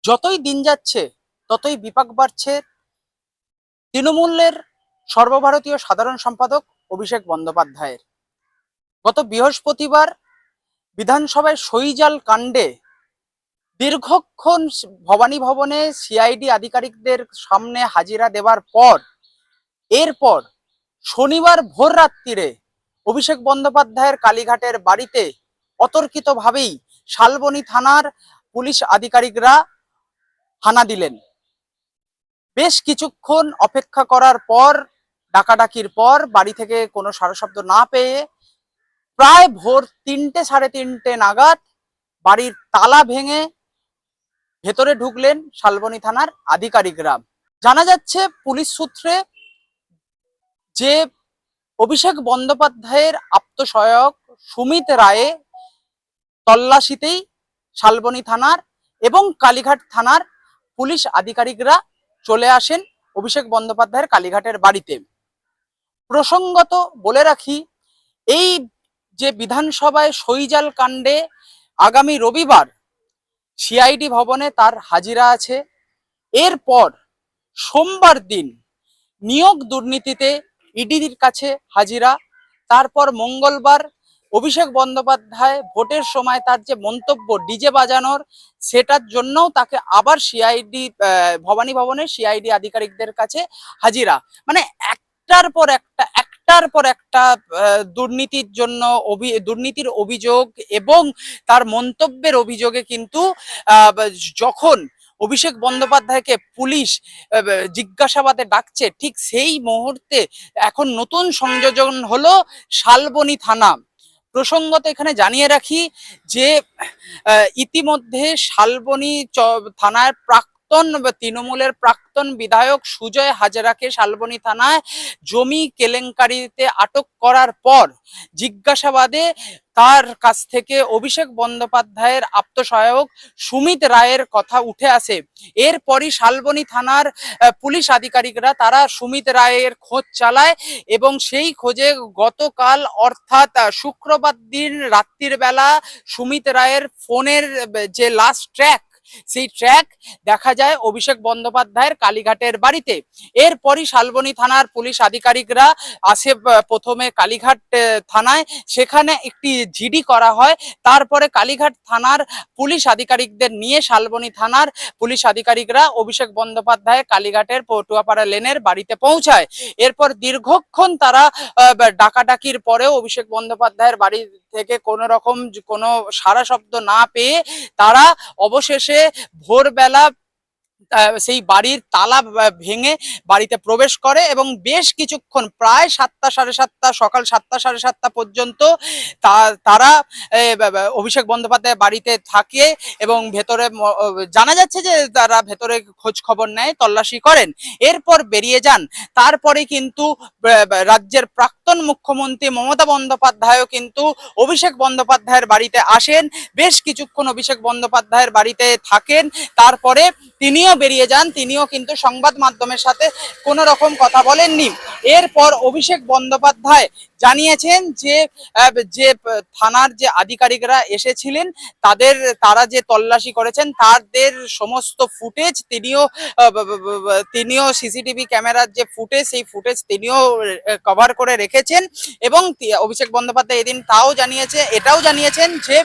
যতই দিন যাচ্ছে ততই বিপাক বাড়ছে তৃণমূলের সর্বভারতীয় সাধারণ সম্পাদক অভিষেক বন্দ্যোপাধ্যায়ের। গত বৃহস্পতিবার বিধানসভায় সইজাল কাণ্ডে দীর্ঘক্ষণ ভবানী ভবনে সিআইডি আধিকারিকদের সামনে হাজিরা দেওয়ার পর এরপর শনিবার ভোর রাত্রিরে অভিষেক বন্দ্যোপাধ্যায়ের কালীঘাটের বাড়িতে অতর্কিতভাবেই শালবনী থানার পুলিশ আধিকারিকরা হানা দিলেন। বেশ কিছুক্ষণ অপেক্ষা করার পর, ডাকাডাকির পর বাড়ি থেকে কোনো সাড়াশব্দ না পেয়ে প্রায় ভোর 3টে সাড়ে 3টে নাগাদ বাড়ির তালা ভেঙে ভেতরে ঢুকলেন শালবনী থানার আধিকারিকরা। জানা যাচ্ছে পুলিশ সূত্রে যে অভিষেক বন্দ্যোপাধ্যায়ের আপ্তসহায়ক সুমিত রায়ে তল্লাশিতেই শালবনী থানার এবং কালীঘাট থানার পুলিশ আধিকারিকরা চলে আসেন অভিষেক বন্দ্যোপাধ্যায়ের কালীঘাটের বাড়িতে। প্রসঙ্গত বলে রাখি, এই যে বিধানসভায় সইজাল কাণ্ডে আগামী রবিবার সিআইডি ভবনে তার হাজিরা আছে, এরপর সোমবার দিন নিয়োগ দুর্নীতিতে ইডির কাছে হাজিরা, তারপর মঙ্গলবার অভিষেক বন্দ্যোপাধ্যায় ভোটের সময় তার যে মন্তব্য ডিজে বাজানোর, সেটার জন্যও তাকে আবার সিআইডি ভবানী ভবনে সিআইডি আধিকারিকদের কাছে হাজিরা। মানে একটার পর একটা দুর্নীতির জন্য দুর্নীতির অভিযোগ এবং তার মন্তব্যের অভিযোগে কিন্তু যখন অভিষেক বন্দ্যোপাধ্যায়কে পুলিশ জিজ্ঞাসাবাদে ডাকছে, ঠিক সেই মুহূর্তে এখন নতুন সংযোজন হলো শালবনী থানা। প্রসঙ্গত এখানে জানিয়ে রাখি যে ইতিমধ্যে শালবনী থানার তৃণমূলের প্রাক্তন বিধায়ক সুজয় হাজরাকে শালবনী থানায় জমি কেলেঙ্কারিতে আটক করার পর জিজ্ঞাসাবাদে তার কাছ থেকে অভিষেক বন্দ্যোপাধ্যায়ের আপ্তসহায়ক সুমিত রায়ের কথা উঠে আসে। এরপরই শালবনী থানার পুলিশ আধিকারিকরা তারা সুমিত রায়ের খোঁজ চালায় এবং সেই খোঁজে গতকাল অর্থাৎ শুক্রবার দিন রাত্রির বেলা সুমিত রায়ের ফোনের যে লাস্ট ট্র্যাক, সেই ট্র্যাক দেখা যায় অভিষেক বন্দ্যোপাধ্যায়ের কালীঘাটের বাড়িতে। এরপরই শালবনী থানার পুলিশ আধিকারিকরা আসে প্রথমে কালীঘাট থানায়, সেখানে একটি জিডি করা হয়। তারপরে কালীঘাট থানার পুলিশ আধিকারিকদের নিয়ে শালবনী থানার পুলিশ আধিকারিকরা অভিষেক বন্দ্যোপাধ্যায় কালীঘাটের পটুয়াপাড়া লেনের বাড়িতে পৌঁছায়। এরপর দীর্ঘক্ষণ তারা ডাকাডাকির পরেও অভিষেক বন্দ্যোপাধ্যায়ের বাড়ি থেকে কোনো রকম কোনো সাড়া শব্দ না পেয়ে তারা অবশেষে ভোরবেলা সেই বাড়ির তালা ভেঙে বাড়িতে প্রবেশ করে এবং বেশ কিছুক্ষণ প্রায় 7টা সাড়ে 7টা সকাল 7টা সাড়ে 7টা পর্যন্ত তারা অভিষেক বন্দ্যোপাধ্যায় বাড়িতে থাকে এবং ভেতরে জানা যাচ্ছে যে তারা ভেতরে খোঁজ খবর নেয়, তল্লাশি করেন, এরপর বেরিয়ে যান। তারপরে কিন্তু রাজ্যের প্রাক্তন মুখ্যমন্ত্রী মমতা বন্দ্যোপাধ্যায়ও কিন্তু অভিষেক বন্দ্যোপাধ্যায়ের বাড়িতে আসেন, বেশ কিছুক্ষণ অভিষেক বন্দ্যোপাধ্যায়ের বাড়িতে থাকেন, তারপরে তিনিও বেরিয়ে যান। তিনিও কিন্তু সংবাদ মাধ্যমের সাথে কোনো রকম কথা বলেননি। এরপর অভিষেক বন্দ্যোপাধ্যায় জানিয়েছেন যে থানার যে আধিকারিকরা এসেছিলেন তারা যে তল্লাশি করেছেন তাদের সমস্ত ফুটেজ তিনিও সিসিটিভি ক্যামেরার যে ফুটেজ, সেই ফুটেজ তিনিও কভার করে রেখেছেন এবং অভিষেক বন্দ্যোপাধ্যায় এদিন এটাও জানিয়েছেন যে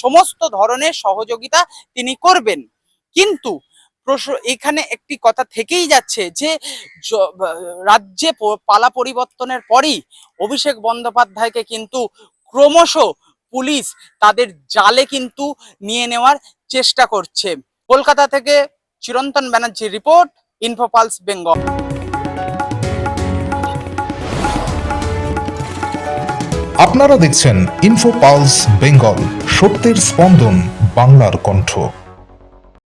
সমস্ত ধরনের সহযোগিতা তিনি করবেন। কিন্তু এখানে একটি কথা থেকেই যাচ্ছে যে রাজ্যে পালা পরিবর্তনের পরই অভিষেক বন্দ্যোপাধ্যায়কে কিন্তু ক্রমশ পুলিশ তাদের জালে কিন্তু নিয়ে নেওয়ার চেষ্টা করছে। কলকাতা থেকে চিরন্তন ব্যানার্জির রিপোর্ট, ইনফোপালস বেঙ্গল। আপনারা দেখছেন ইনফোপালস বেঙ্গল, সত্যের স্পন্দন, বাংলার কণ্ঠ।